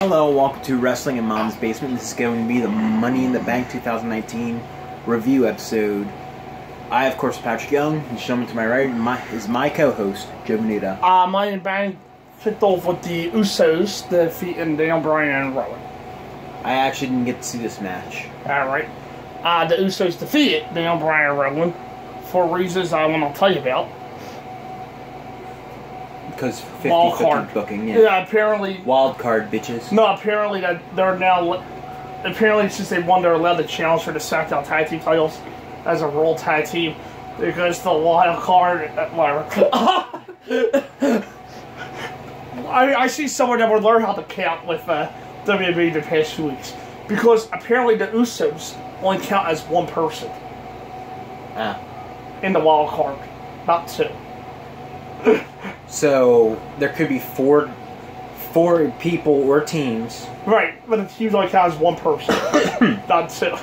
Hello, welcome to Wrestling in Mom's Basement. This is going to be the Money in the Bank 2019 review episode. I, of course, Patrick Young, and gentleman to my right is my co-host, Joe Menuda. Money in the Bank kicked off with the Usos defeating Daniel Bryan and Rowan. I actually didn't get to see this match. Alright. The Usos defeated Daniel Bryan and Rowan for reasons I want to tell you about. Because 50-50 booking, yeah. Yeah, apparently... Wild card, bitches. No, apparently that they're now... Apparently, since they won, they're allowed to challenge for the SmackDown Tag Team titles as a Raw Tag Team. Because the wild card... I see someone that would learn how to count with WWE the past few weeks. Because apparently the Usos only count as one person. In the wild card. Not two. So there could be four people or teams. Right, but the teams only count as one person, not two.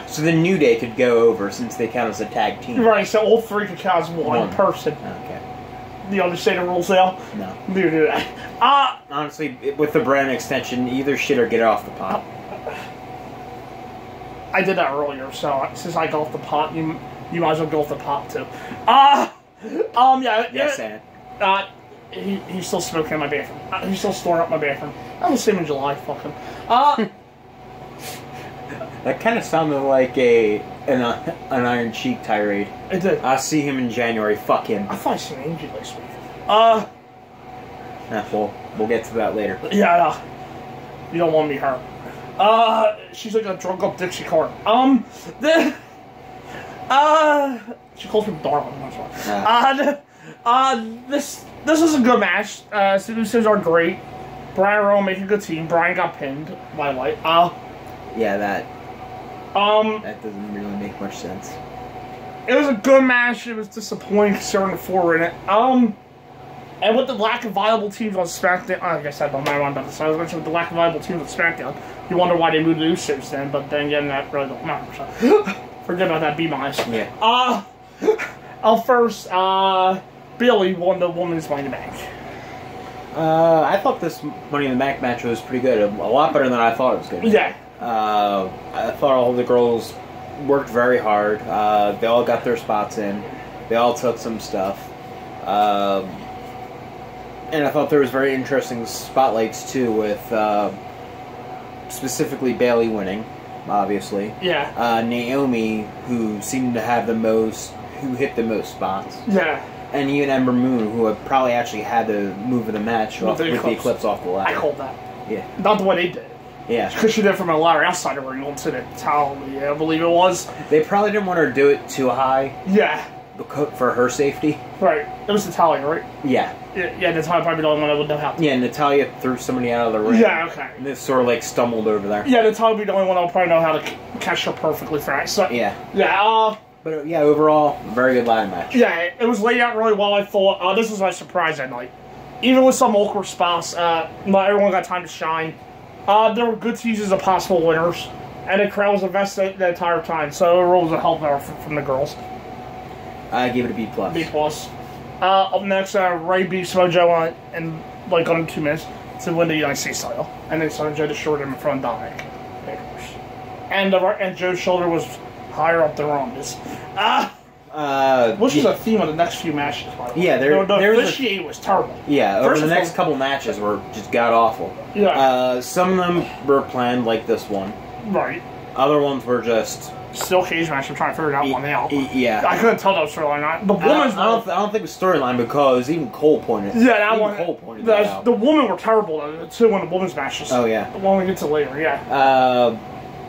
So the New Day could go over since they count as a tag team. Right, so all three could count as one person. Okay. Do you understand the rules now? No. Neither do I. Honestly, with the brand extension, either shit or get off the pot. I did that earlier, so since I got off the pot, you might as well go off the pot too. Yeah. Yes, and. He's still smoking in my bathroom. He's still storing up my bathroom. I will see him in July, fuck him. That kind of sounded like an Iron Sheik tirade. It did. I'll see him in January, fuck him. I thought I seen Angie last week. We'll get to that later. Yeah, you don't want me hurt. She's like a drunk up Dixie cart. She calls me darling, that's why. This is a good match. Usos are great. Bryan and Rowan make a good team. Bryan got pinned by Light. Yeah, that doesn't really make much sense. It was a good match. It was disappointing considering the four were in it. And with the lack of viable teams on SmackDown, I guess I don't know what I'm about to say. I was going to say with the lack of viable teams on SmackDown, you wonder why they moved the Usos then, but then again, that really don't matter. So forget about that. B-minus. Yeah. First, Bayley won the Women's Money in the Bank. I thought this Money in the Bank match was pretty good. A lot better than I thought it was going to be. Yeah. I thought all the girls worked very hard. They all got their spots in. They all took some stuff. And I thought there was very interesting spotlights, too, with specifically Bayley winning, obviously. Yeah. Naomi, who seemed to have who hit the most spots. Yeah. And even Ember Moon, who had probably actually had the move of the match with the Eclipse off the ladder. I called that. Yeah. Not the way they did. Yeah. Because she did it from a ladder outside the ring onto the towel, I believe it was. They probably didn't want her to do it too high. Yeah. For her safety. Right. It was Natalia, right? Yeah. Yeah, Natalia probably the only one that would know how to. Yeah, Natalia threw somebody out of the ring. Yeah, okay. And they sort of like stumbled over there. Yeah, Natalia would be the only one that would probably know how to catch her perfectly for So, yeah. Yeah, But yeah, overall, very good ladder match. Yeah, it was laid out really well, I thought. This was my surprise that night. Even with some awkward spots, not everyone got time to shine. There were good teases of possible winners. And the crowd was invested the entire time, so overall was a help there from the girls. I give it a B+. B+. Up next, Ray beats Mojo in like under 2 minutes to win the United States title, and then Joe destroyed him in front of Dominic. And Joe's shoulder was higher up than Ronda's. Which is a theme of the next few matches. By the way. Yeah, the officiating was terrible. Yeah, over the next couple matches were just god awful. Yeah. Some of them were planned, like this one. Right. Other ones were just still cage match. I'm trying to figure that one out. Yeah. I couldn't tell that storyline. The women's I don't think it was storyline because even Cole pointed. Yeah, that one. Cole pointed that out. The women were terrible too in the women's matches. Oh yeah. The one we get to later. Yeah.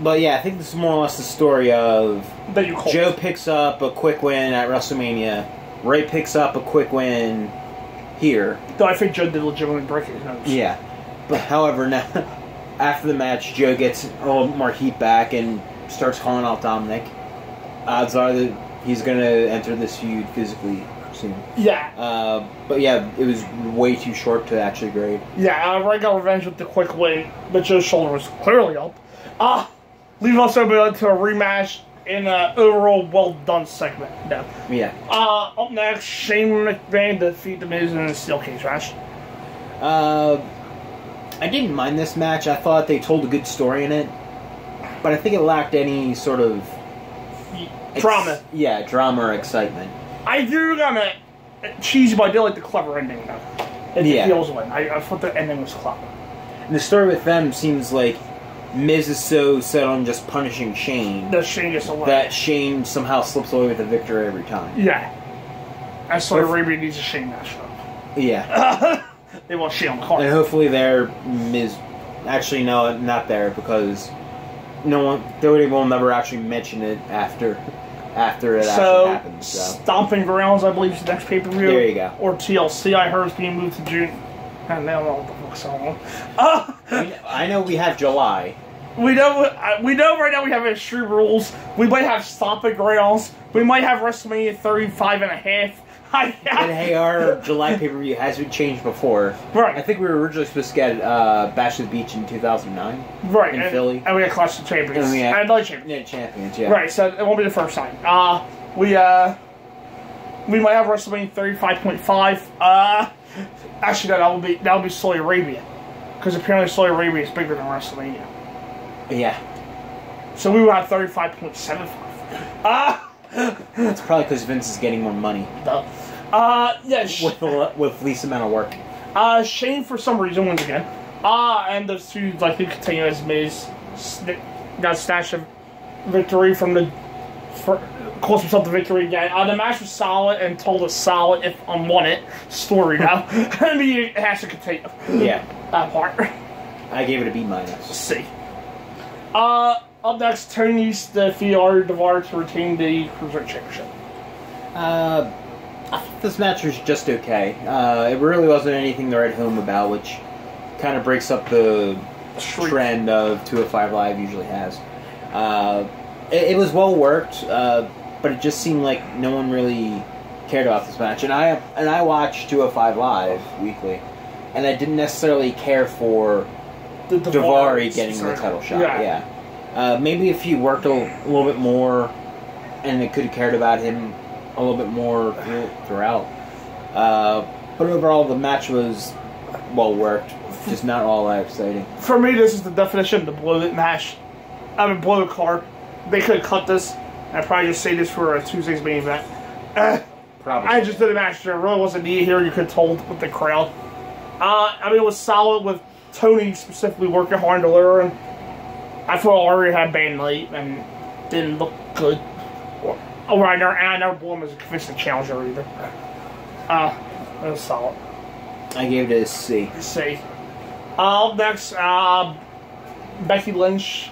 But yeah, I think this is more or less the story of Joe picks up a quick win at WrestleMania. Ray picks up a quick win here. Though I think Joe did legitimately break his nose. Yeah. But however, now after the match, Joe gets a little more heat back and starts calling out Dominic. Odds are that he's going to enter this feud physically soon. Yeah. But yeah, it was way too short to actually grade. Yeah, Ray got revenge with the quick win, but Joe's shoulder was clearly up. Leaving us open to a rematch in an overall well-done segment. No. Yeah. Up next, Shane McMahon defeat The Miz in a steel cage match. I didn't mind this match. I thought they told a good story in it, but I think it lacked any sort of drama. Drama or excitement. I do kind of cheesy, but I did like the clever ending though. The heels win. I thought the ending was clever. And the story with them seems like Miz is so set on just punishing Shane that Shane gets away. That Shane somehow slips away with a victory every time. Yeah. I saw Arabia needs a Shane match up. Yeah. They want Shane on the card. And hopefully their Miz... Actually, no, not there, because WWE will never actually mention it after it actually happens. So, Stomping Grounds, I believe, is the next pay-per-view. There you go. Or TLC, I heard, is being moved to June. And now all the fuck's going on. I know we have July. We know right now we have Extreme Rules. We might have Stomping Grounds. We might have WrestleMania 35 and a half. And hey, our July pay-per-view has been changed before. Right. I think we were originally supposed to get Bash of the Beach in 2009. Right. In Philly. And we got Clash of Champions. And another Champions. Yeah, Champions, yeah. Right, so it won't be the first time. We might have WrestleMania 35.5. Actually, no, that'll be Saudi Arabia. Because apparently Saudi Arabia is bigger than WrestleMania. Yeah. So we will have 35.75. It's probably because Vince is getting more money. Yeah. With least amount of work. Shane, for some reason, wins again. And those two, like, they continue as Miz. Got snatched a victory from the... Cost himself the victory again. The match was solid and told a solid, if unwanted, story now. I mean, it has to continue. Yeah. That part. I gave it a B-. C. Up next, Tony's defeated Arya Devar to retain the Cruiserweight Championship. I thought this match was just okay. It really wasn't anything to write home about, which kind of breaks up the trend of 205 Live usually has. It was well worked, but it just seemed like no one really cared about this match. And I watch 205 Live weekly, and I didn't necessarily care for Daivari getting the title shot. Yeah. Maybe if he worked a little bit more, and they could have cared about him a little bit more throughout. But overall, the match was well worked, just not all that exciting. For me, this is the definition of the blow it match. I mean, blow the card. They could have cut this. I'd probably just say this for a Tuesday's main event. Probably. I just did a match there. It really wasn't needed here. You could have told with the crowd. I mean, it was solid with Tony specifically working hard to lure him. I thought Arya had banned late and didn't look good. I never blew him as a convincing challenger either. It was solid. I gave it a C. C. Up next, Becky Lynch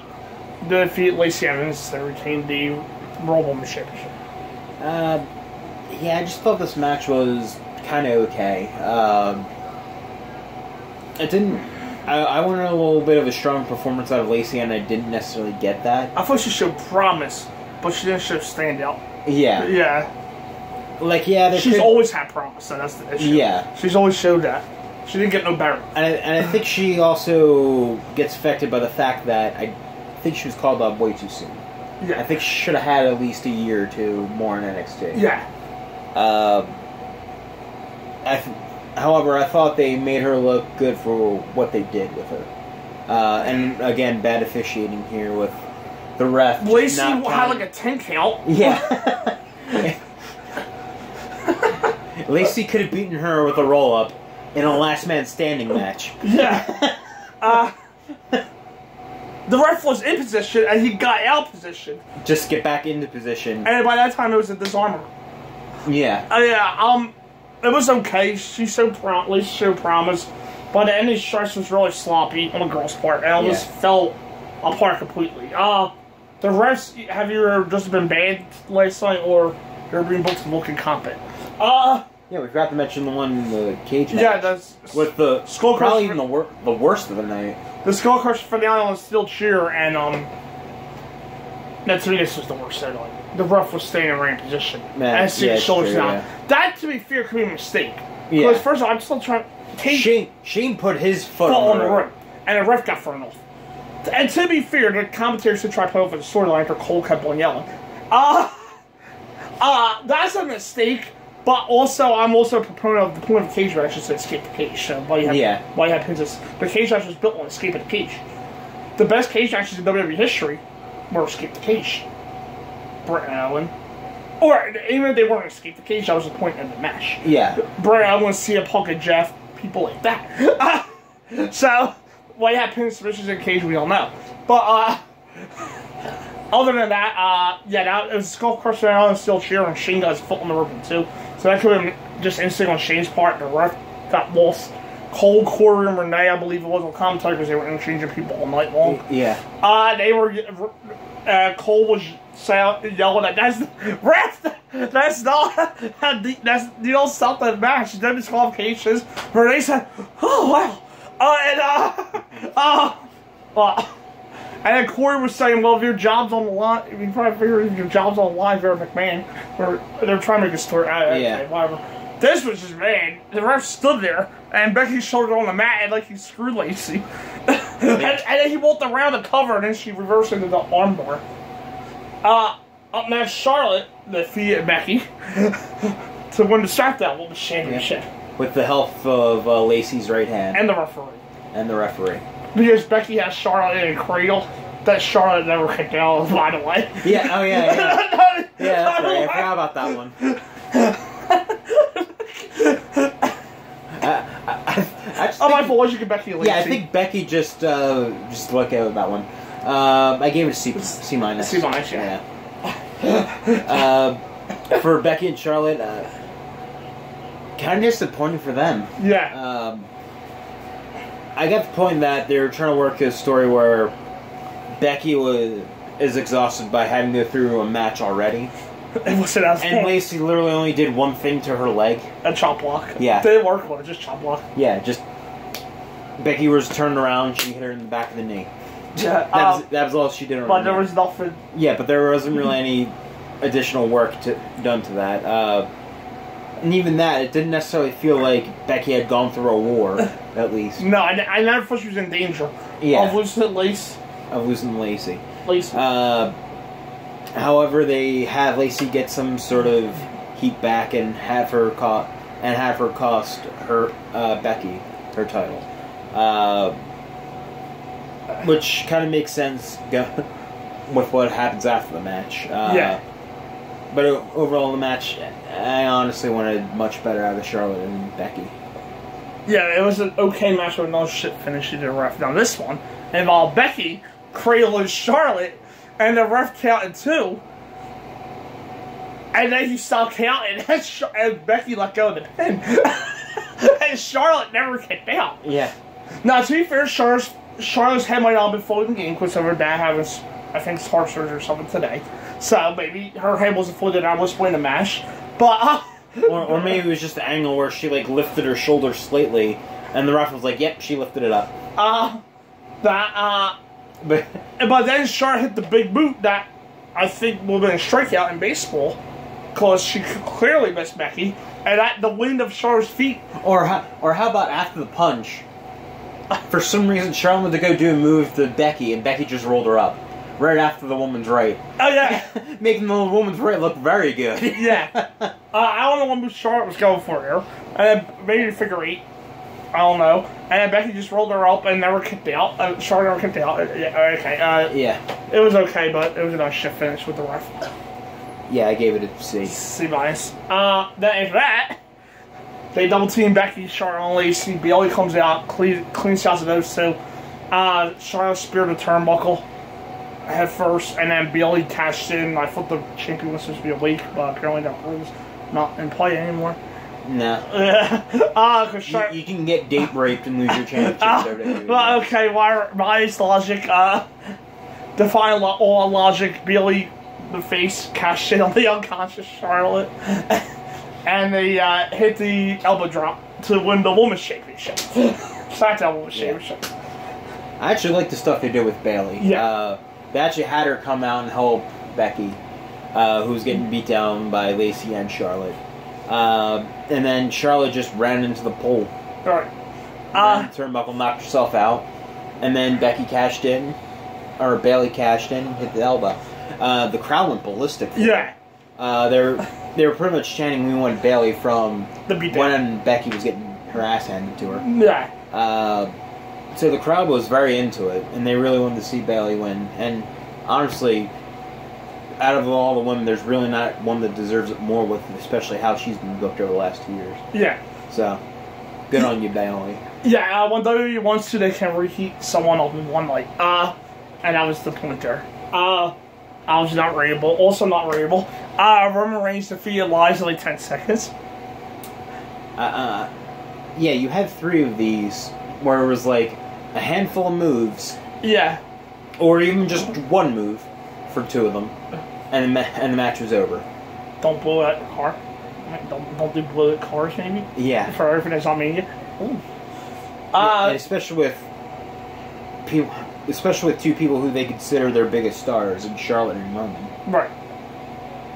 defeated Lacey Evans to retain the Royal Women's Championship. Yeah, I just thought this match was kind of okay. It didn't... I wanted a little bit of a strong performance out of Lacey, and I didn't necessarily get that. I thought she showed promise, but she didn't show standout. Yeah. Yeah. Like, yeah, she's always had promise, so that's the issue. Yeah. She's always showed that. She didn't get no better. And I think she also gets affected by the fact that I think she was called up way too soon. Yeah. I think she should have had at least a year or two more in NXT. Yeah. However, I thought they made her look good for what they did with her. And again, bad officiating here with the ref. Lacey had like a 10 count. Yeah. Lacey could have beaten her with a roll-up in a last man standing match. Yeah. The ref was in position and he got out of position. Just get back into position. And by that time it was a disarmer. Yeah. It was okay. She showed promise. But the ending stretch was really sloppy on the girl's part. And it almost fell apart completely. The refs, have you just been banned last night or they're being booked to look incompetent? Yeah, we forgot to mention the one in the cage match. Yeah, that's... With the... Skull probably even the worst of the night. The Skull Crush finale on Steel Cheer, and, that to me, this was the worst setting. The ref was staying in rank position. And seeing his shoulders down. Yeah. That, to be fair, could be a mistake. Yeah. Because, first of all, I'm still trying to... Shane put his foot on the rope. And the ref got thrown off. And to be fair, the commentators should try to play over the storyline after Cole kept on yelling. That's a mistake. But also, I'm also a proponent of the point of the cage match is to escape the cage. So why you have pins? The cage match was built on escape of the cage. The best cage matches in WWE history were escape the cage. Brett and Owen. Or, even if they weren't escape the cage, that was the point of the match. Yeah. Brett and Owen, CM Punk and Jeff, people like that. So, why you have pins, submissions, in the cage, we all know. But, other than that, it was Skull Crusher and Owen still cheering, and Shane got his foot on the ribbon too. So that could have been just instinct on Shane's part. The ref got lost. Cole, Corey, and Renee, I believe it was on commentary because they were interchanging people all night long. Yeah. They were. Cole was yelling at that's ref. That's not. That's something match. No disqualifications. Renee said, "Oh wow," and then Corey was saying, "Well, if your job's on the line, you probably figure if your job's on the line, for McMahon." Or they're trying to make a story out of it. Yeah. Okay, whatever. This was just bad. The ref stood there, and Becky's shoulder on the mat, and like he screwed Lacey. and then he walked around the cover, and then she reversed into the armbar. Up next, Charlotte defeated Becky to win the SmackDown Women's Championship. Yeah. With the help of Lacey's right hand. And the referee. Because Becky has Charlotte in a cradle that Charlotte never kicked out, by the way. Yeah, oh yeah. Yeah, that's right. I forgot about that one. My fault. You get Becky and Lacey. Yeah, I think Becky just look out with that one. I gave it a C minus. C minus, yeah. For Becky and Charlotte, kind of disappointing for them. Yeah. I got the point that they're trying to work a story where Becky is exhausted by having to go through a match already. And Lacey literally only did one thing to her leg. A chop block. Yeah. They didn't work with it, just chop block. Yeah, just Becky was turned around, she hit her in the back of the knee. Yeah. That was all she did. But there was nothing. Yeah, but there wasn't really any additional work done to that. And even that, it didn't necessarily feel like Becky had gone through a war, at least. No, I never thought she was in danger. Yeah. Of losing Lacey. However, they had Lacey get some sort of heat back and have her cost her Becky her title, which kind of makes sense with what happens after the match. But overall, the match, I honestly wanted much better out of Charlotte and Becky. Yeah, it was an okay match with no shit finish to the ref. Now this one involved Becky cradling Charlotte, and the ref counted 2. And then he stopped counting, and Becky let go of the pin. And Charlotte never kicked out. Yeah. Now, to be fair, Charlotte's head might not have been fully in the game because of her dad having, I think, heart surgery or something today. So maybe her head wasn't fully there. I was playing the match. But, or maybe it was just the angle where she, like, lifted her shoulder slightly, and the ref was like, yep, she lifted it up. But then Charlotte hit the big boot that I think would have been a strikeout in baseball because she clearly missed Becky, and at the wind of Charlotte's feet. Or how about after the punch? For some reason, Charlotte went to go do a move to Becky, and Becky just rolled her up right after the woman's right. Oh yeah, making the woman's right look very good. Yeah, I don't know what move Charlotte was going for here, and then maybe figure 8. I don't know. And then Becky just rolled her up and never kicked out. Charlotte never kicked out. Yeah. It was okay, but it was a nice shift finish with the ref. Yeah, I gave it a C. C minus. Then after that, they double team Becky, Charlotte, and Lacey. Bayley comes out, clean shots of those two. Charlotte speared the turnbuckle head first, and then Bayley cashed in. I thought the champion was supposed to be awake, but apparently that was not in play anymore. No. You can get date raped and lose your championship. Well, okay, why is logic? Defying all logic, Bayley, the face, cashed in on the unconscious Charlotte. And they hit the elbow drop to win the Women's Championship. SmackDown Women's Championship. I actually like the stuff they did with Bayley. Yeah. They actually had her come out and help Becky, who was getting beat down by Lacey and Charlotte. And then Charlotte just ran into the pole. Alright. Turnbuckle knocked herself out. And then Becky cashed in. Or Bayley cashed in, hit the elbow. The crowd went ballistic. Yeah. they were pretty much chanting "We want Bailey" from The beatdown. when Becky was getting her ass handed to her. Yeah. So the crowd was very into it, and they really wanted to see Bailey win. And honestly, out of all the women, there's really not one that deserves it more, with especially how she's been booked over the last 2 years. Yeah. So, good on you, Bailey. Yeah, when WWE wants to, they can reheat someone up in one night. And that was the point there. I was not rateable. Also not rateable. Roman Reigns defeated Elias in like 10 seconds. Yeah, you had 3 of these where it was like a handful of moves, Yeah. or even just one move for 2 of them, and the match was over. Don't blow that car. Don't do blow that cars, maybe? Yeah. For everything that's on Mania. Ooh. And especially with people, especially with 2 people who they consider their biggest stars, in Charlotte and Roman. Right.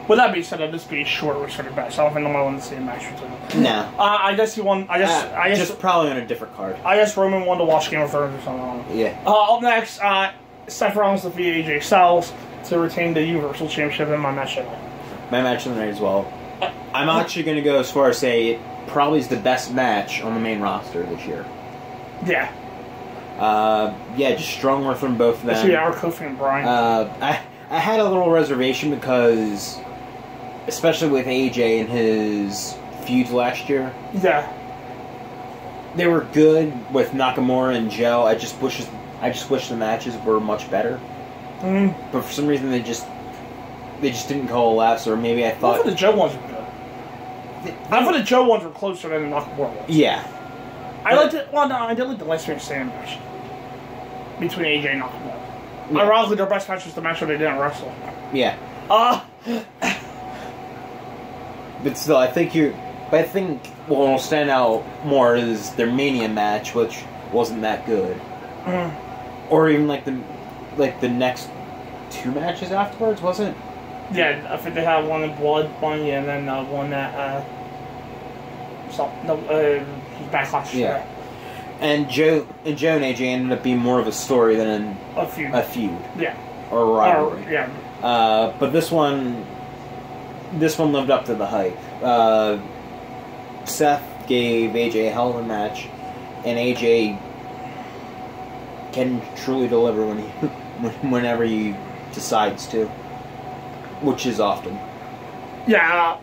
With that being said, I'd just be a short returning match. I don't think I want to see a match between them. No. I guess he won. I guess just probably on a different card. I guess Roman won to watch Game of Thrones or something. Yeah. Up next, Seth Rollins defeated AJ Styles to retain the Universal Championship in my match tonight. My match of the night as well. I'm actually going to go as far as say it probably is the best match on the main roster this year. Yeah. Yeah, just strong work from both of them. This is our Kofi and Bryan. I had a little reservation because, especially with AJ and his feuds last year, Yeah. they were good with Nakamura and Joe. I just wish the matches were much better. But for some reason they just didn't coalesce, or maybe I I thought thought the Joe ones were good. I thought the Joe ones were closer than the Nakamura ones. yeah. I liked it. Well, no, I did like the last man standing match between AJ and Nakamura. Yeah. Ironically, their best match was the match where they didn't wrestle. Yeah. But still, I think what will stand out more is their Mania match, which wasn't that good. Or even like the next 2 matches afterwards, wasn't it? Yeah, I think they had one in Blood Money and then one that Backlash. Yeah. And Joe and AJ ended up being more of a story than A feud. Yeah. Or a rivalry. Yeah. But this one lived up to the hype. Seth gave AJ a hell of a match, and AJ can truly deliver whenever he decides to, which is often. Yeah,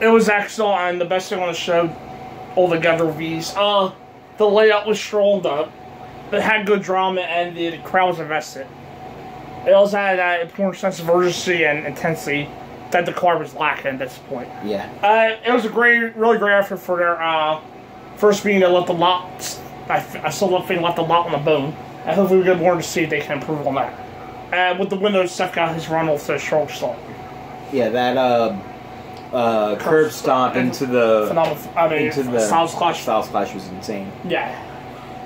it was excellent, and the best thing on the show altogether was the layout was strong up. It had good drama, and the crowd was invested. It also had that important sense of urgency and intensity that the card was lacking at this point. Yeah. It was a really great effort for their first meeting that left a lot. I still love feeling left a lot on the bone. And hopefully we get more to see if they can improve on that. With the windows, Seth got his run off to a strong start. Yeah, that curb stomp into the Styles Clash. Styles Clash was insane. Yeah.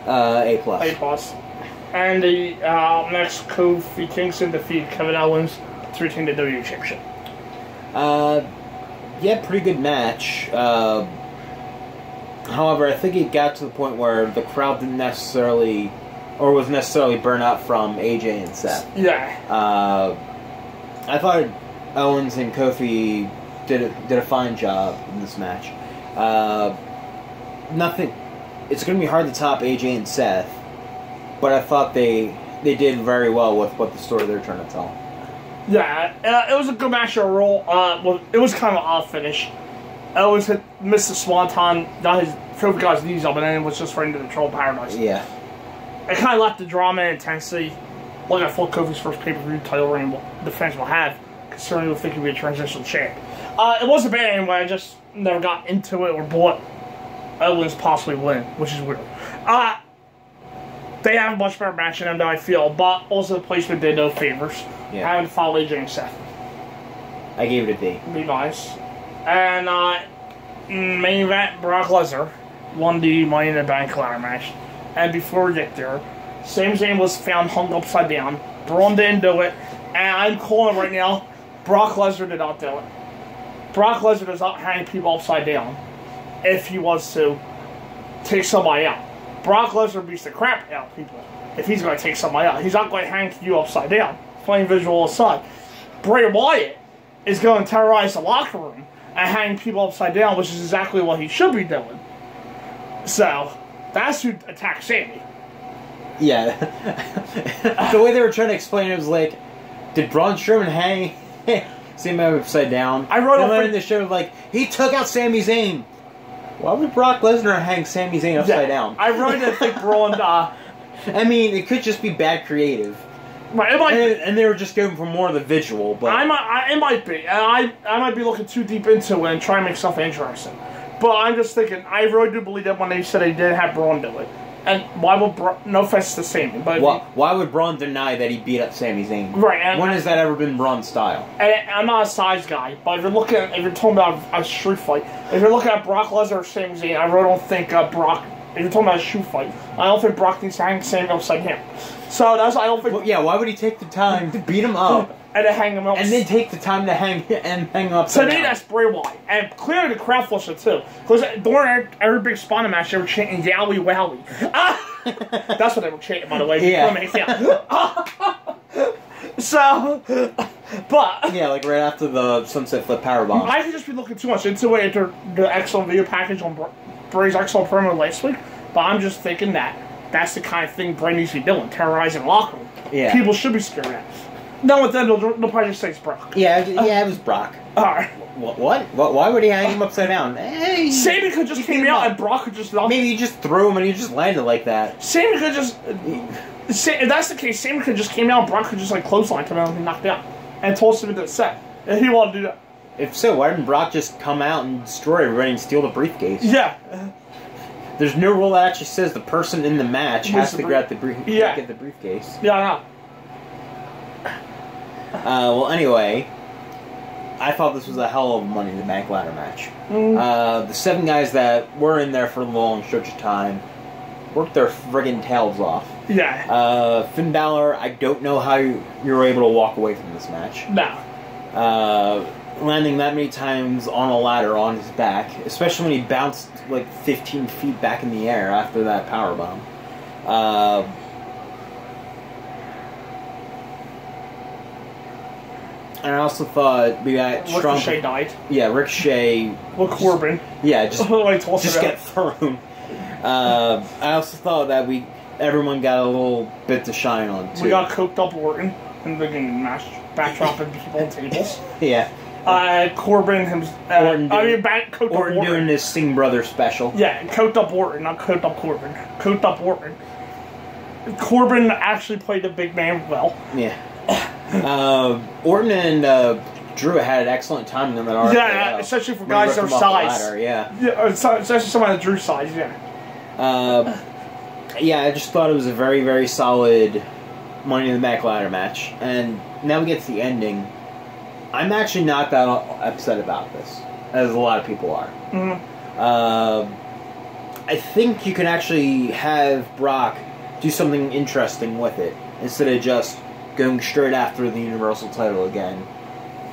A+. A+. And the next, Kofi Kingston defeated Kevin Owens to retain the WWE Championship. Yeah, pretty good match. However, I think it got to the point where the crowd didn't necessarily, or was necessarily burnt out from AJ and Seth. Yeah. I thought Owens and Kofi did a fine job in this match. Nothing. It's going to be hard to top AJ and Seth, but I thought they did very well with what the story they're trying to tell. Yeah, it was a good match overall. Well, it was kind of an odd finish. Owens missed the swanton, got Kofi got his knees up, and then was just right into the Troll Paradise. Yeah. It kind of left the drama and intensity. Like I thought Kofi's first pay-per-view title reign defense will have, considering we think he'd be a transitional champ. It wasn't bad anyway, I just never got into it or bought Owens possibly win, which is weird. They have a much better match in them, though, I feel, but also the placement did no favors. Yeah. Having to follow AJ and Seth. I gave it a B. Be nice. And main event, Brock Lesnar won the Money in the Bank ladder match. And before we get there, Sami Zayn was found hung upside down. Braun didn't do it. And I'm calling it right now, Brock Lesnar did not do it. Brock Lesnar does not hang people upside down if he wants to take somebody out. Brock Lesnar beats the crap out of people if he's going to take somebody out. He's not going to hang you upside down. Plain visual aside. Bray Wyatt is going to terrorize the locker room and hang people upside down, which is exactly what he should be doing. So, that's who attacked Sammy. Yeah. The way they were trying to explain it was like, did Braun Strowman hang Sammy upside down? I wrote and in the show like, he took out Sami Zayn. Why would Brock Lesnar hang Sami Zayn upside down? I really didn't think Braun... I mean, it could just be bad creative. Right, it might and they were just going for more of the visual, but... it might be. I might be looking too deep into it and trying to make stuff interesting. But I'm just thinking, I really do believe that when they said they did have Braun do it. And why would no offense to Sami, but... Why would Braun deny that he beat up Sami Zayn? Right, and... When has that ever been Braun's style? And I'm not a size guy, but if you're talking about a street fight, if you're looking at Brock Lesnar or Sami Zayn, I really don't think Brock... If you're talking about a shoe fight, I don't think Brock needs to hang Sami upside down. So that's I don't think... Well, yeah, why would he take the time to beat him up... and then hang him up... And then take the time to hang him upside down? To me, that's Bray Wyatt. And clearly the crowd flushed it, too. Because during every big Spawner match, they were chanting Yowie Wowie. That's what they were chanting, by the way. Yeah. So... But... Yeah, like right after the Sunset Flip Powerbomb. I could just be looking too much into it, into the excellent video package on Bray's excellent promo last week, but I'm just thinking that that's the kind of thing Bray needs to be doing, terrorizing the locker room. Yeah. People should be scared of that. No, with them, they'll probably just say it's Brock. Yeah, it was Brock. Alright. What? Why would he hang him upside down? Hey, Sami could just came out and Brock could just... Maybe you just threw him and he just landed like that. Sami could just... If that's the case, Sami could just came out and Brock could just clothesline him out and knocked out. And tossed him into the set. And he wanted to do that. If so, why didn't Brock just come out and destroy everybody and steal the briefcase? Yeah. There's no rule that actually says the person in the match has to grab the get the briefcase. Yeah, I know. Well, anyway, I thought this was a hell of a Money in the Bank ladder match. The 7 guys that were in there for a long stretch of time worked their friggin' tails off. Yeah. Finn Balor, I don't know how you were able to walk away from this match. No. Landing that many times on a ladder on his back, especially when he bounced like 15 feet back in the air after that powerbomb. And I also thought we got strong. Ricochet died. Yeah, Ricochet. Well, Corbin. Yeah, just get thrown. I also thought that everyone got a little bit to shine on too. We got coked up Orton in the beginning match, backdropping people on tables. Yeah. Corbin coked Orton doing his Sting Brothers special. Yeah, coked up Orton, not coked up Corbin. Coked up Orton. Corbin actually played the big man well. Yeah. Orton and Drew had an excellent time in that RKO. Yeah, especially for guys their size. Yeah, especially someone of Drew's size, yeah. Yeah, I just thought it was a very, very solid Money in the Bank ladder match. And now we get to the ending. I'm actually not that upset about this, as a lot of people are. I think you can actually have Brock do something interesting with it, instead of just going straight after the Universal title again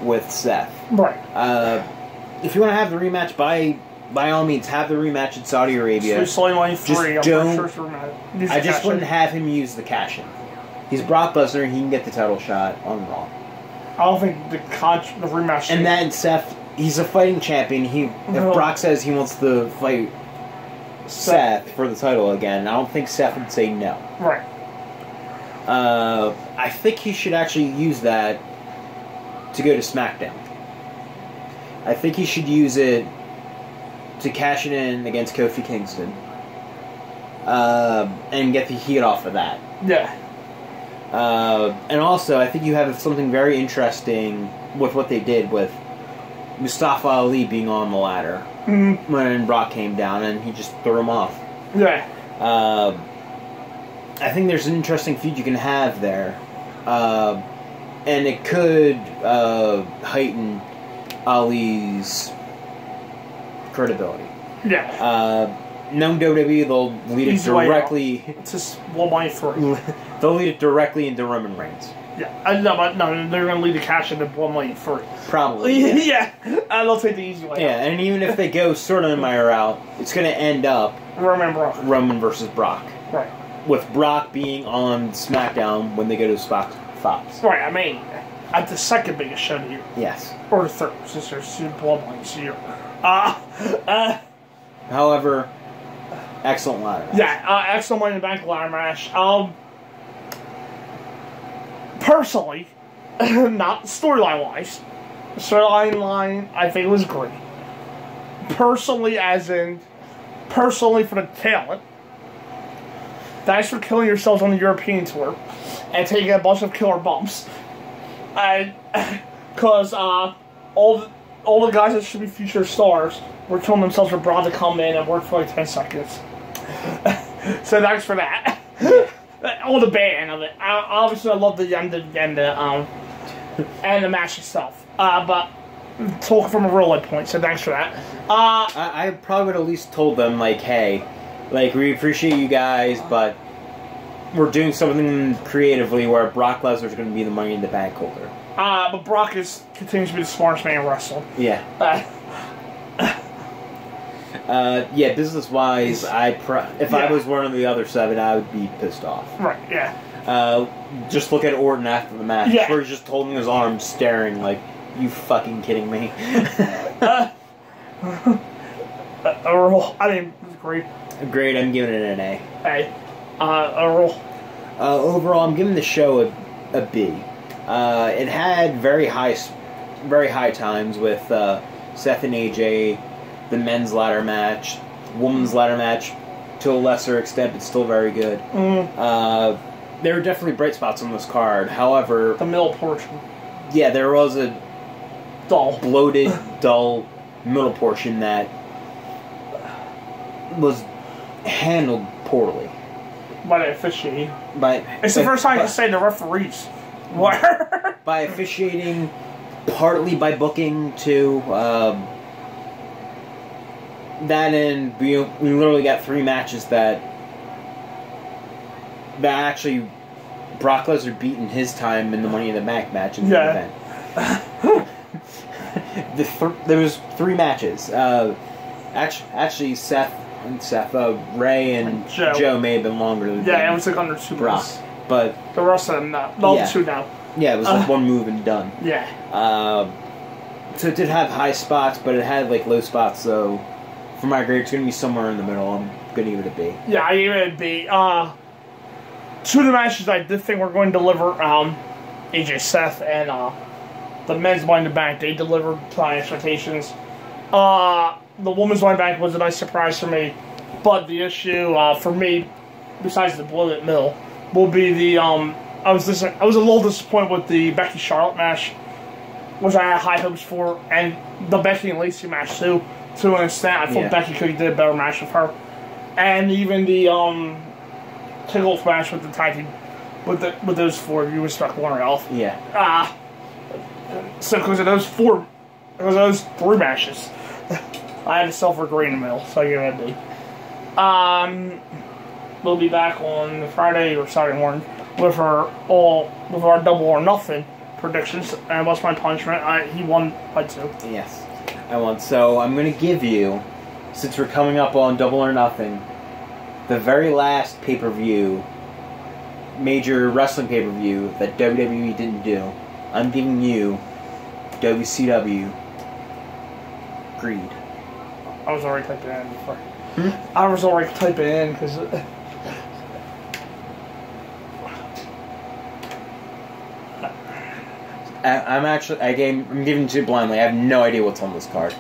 with Seth. Right. If you want to have the rematch, by all means, have the rematch in Saudi Arabia. Just don't. I just wouldn't have him use the cash-in. He's Brock Lesnar. He can get the title shot on Raw. I don't think the rematch. And then Seth, he's a fighting champion. If Brock says he wants to fight Seth for the title again, I don't think Seth would say no. Right. I think he should actually use that to go to SmackDown. I think he should use it to cash it in against Kofi Kingston. And get the heat off of that. Yeah. And also, I think you have something very interesting with what they did with Mustafa Ali being on the ladder when Brock came down and he just threw him off. Yeah. I think there's an interesting feud you can have there. And it could heighten Ali's credibility. Yeah. Known WWE, they'll lead it directly. It's just 1-3. They'll lead it directly into Roman Reigns. Yeah, no, they're going to lead the cash into 1-3. Probably. Yeah, they'll take the easy way. Yeah, and even if they go sort of in my route, it's going to end up Roman versus Brock. Right. With Brock being on SmackDown when they go to Fox. Right. I mean, at the second biggest show of the year. Yes. Or the third, since there's two bloodlines here. However, excellent ladder match. Yeah, excellent Money in the Bank ladder match. Personally, not storyline-wise, the storyline I think was great. Personally for the talent, thanks for killing yourselves on the European tour and taking a bunch of killer bumps. Because all the guys that should be future stars were killing themselves for Braun to come in and work for like 10 seconds. So thanks for that. All the band of it. Obviously, I love the end and the match itself. But talk from a real life point, so thanks for that. I probably would have at least told them, like, hey, like, we appreciate you guys, but we're doing something creatively where Brock Lesnar's going to be the Money in the Bank holder. But Brock continues to be the smartest man in wrestling. Yeah. Yeah, business-wise, if I was one of the other 7, I would be pissed off. Right, yeah. Just look at Orton after the match, yeah. where he's just holding his arms, staring like, you fucking kidding me? Overall, I mean, it was great. Great, I'm giving it an A. A. Overall? Overall, I'm giving the show a B. It had very high times with Seth and AJ, the men's ladder match, women's ladder match, to a lesser extent, but still very good. There were definitely bright spots on this card. However, the middle portion. Yeah, there was a bloated, dull middle portion that was handled poorly. By the officiating. It's the first time I can say the referees. What? By officiating, partly by booking, too. That and we literally got 3 matches that actually Brock Lesnar beat in his time in the Money in the Bank match in the event. There was 3 matches. Actually, Ray and Joe may have been longer than it was like under 2 Brock, minutes. but the rest of them not. The 2 now. Yeah, it was like 1 move and done. Yeah. So it did have high spots, but it had like low spots. So for my grade, it's going to be somewhere in the middle. I'm going to give it a B. Yeah, I give it a B. 2 of the matches I did think were going to deliver, AJ Seth and the men's Money in the Bank, they delivered to my expectations. The women's Money in the Bank was a nice surprise for me, but the issue for me, besides the bloated middle, will be the I was a little disappointed with the Becky Charlotte match, which I had high hopes for, and the Becky and Lacey match too. To an extent, I thought Becky could have did a better match with her, and even the kickoff match with the tag team with those 4, you would struck one off. Yeah. So because of those 3 matches, I had to self-regret in the middle, so I give it a B. We'll be back on Friday or Saturday morning with our double or nothing predictions. And what's my punishment? He won by 2. Yes, I won. So I'm going to give you, since we're coming up on Double or Nothing, the very last pay-per-view, major wrestling pay-per-view that WWE didn't do. I'm giving you WCW Greed. I was already typing it in before. I was already typing it in because. I'm giving it to you blindly. I have no idea what's on this card,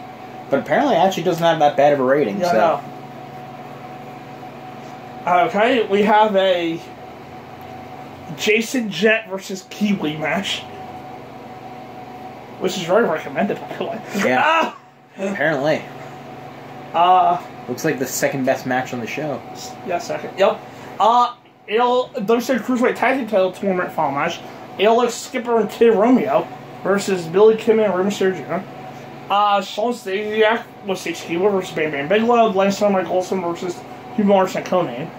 but apparently it actually doesn't have that bad of a rating. Yeah, so. No. Okay, we have a Jason Jet versus Kiwi match, which is very recommended, by the way. Yeah. Apparently. Looks like the second best match on the show. Yeah, second. Yep. WCW Cruiserweight Tag Team Title Tournament final match. ALX Skipper and Kid Romeo versus Billy Kidman and Rey Mysterio Jr. Sean Stasiak with Stacey Keebler versus Bam Bam Bigelow. Lance Storm, Mike Olsen versus Hugh Morris and Conan.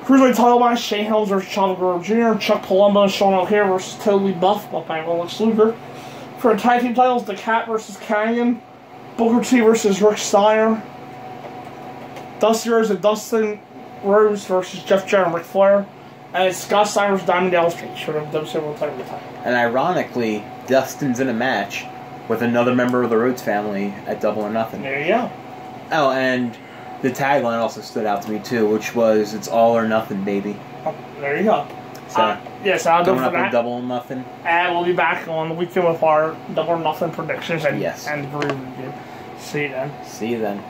Cruiserweight title match, Shane Helms versus Chavo Guerrero Jr., Chuck Palumbo and Sean O'Hare versus Totally Buff, buffed by Lex Luger. For the tag team titles, The Cat versus Canyon, Booker T versus Rick Steiner, Dusty Rhodes and Dustin Rhodes versus Jeff Jarrett and Ric Flair, And it's Scott Steiner's Diamond Dallas Page for the WWE World Title title. And ironically, Dustin's in a match with another member of the Rhodes family at Double or Nothing. There you go. Oh, and the tagline also stood out to me too, which was "It's all or nothing, baby." Oh, there you go. So yes, I'll go going for up that. with Double or Nothing. And we'll be back on the weekend with our Double or Nothing predictions and Yes. and review. See you then. See you then.